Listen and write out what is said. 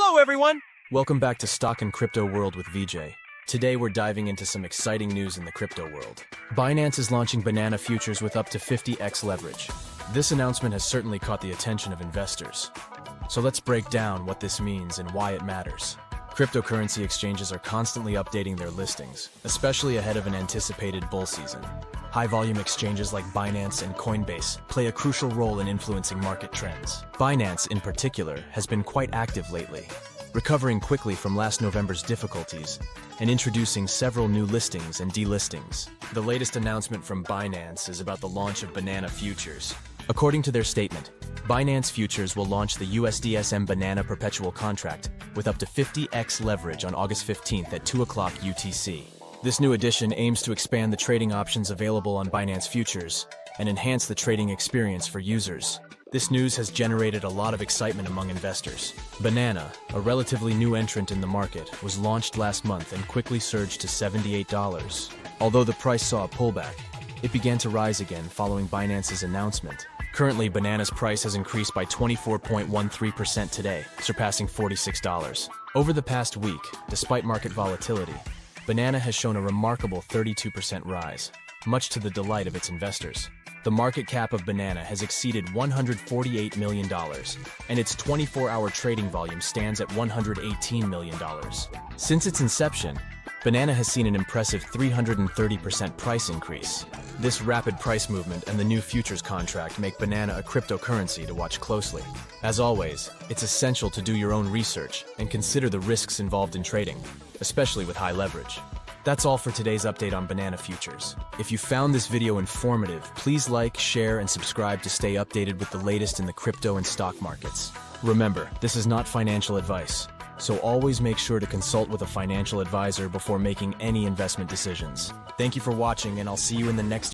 Hello, everyone! Welcome back to Stock and Crypto World with VJ. Today we're diving into some exciting news in the crypto world. Binance is launching banana futures with up to 50x leverage. This announcement has certainly caught the attention of investors. So let's break down what this means and why it matters. Cryptocurrency exchanges are constantly updating their listings, especially ahead of an anticipated bull season. High-volume exchanges like Binance and Coinbase play a crucial role in influencing market trends. Binance, in particular, has been quite active lately, recovering quickly from last November's difficulties and introducing several new listings and delistings. The latest announcement from Binance is about the launch of banana futures. According to their statement, Binance Futures will launch the USDSM Banana Perpetual Contract with up to 50x leverage on August 15th at 2 o'clock UTC. This new edition aims to expand the trading options available on Binance Futures and enhance the trading experience for users. This news has generated a lot of excitement among investors. Banana, a relatively new entrant in the market, was launched last month and quickly surged to $78. Although the price saw a pullback, it began to rise again following Binance's announcement. Currently, Banana's price has increased by 24.13% today, surpassing $46. Over the past week, despite market volatility, Banana has shown a remarkable 32% rise, much to the delight of its investors. The market cap of Banana has exceeded $148 million, and its 24-hour trading volume stands at $118 million. Since its inception, Banana has seen an impressive 330% price increase. This rapid price movement and the new futures contract make Banana a cryptocurrency to watch closely. As always, it's essential to do your own research and consider the risks involved in trading, especially with high leverage. That's all for today's update on banana futures. If you found this video informative, please like, share, and subscribe to stay updated with the latest in the crypto and stock markets. Remember, this is not financial advice, so always make sure to consult with a financial advisor before making any investment decisions. Thank you for watching, and I'll see you in the next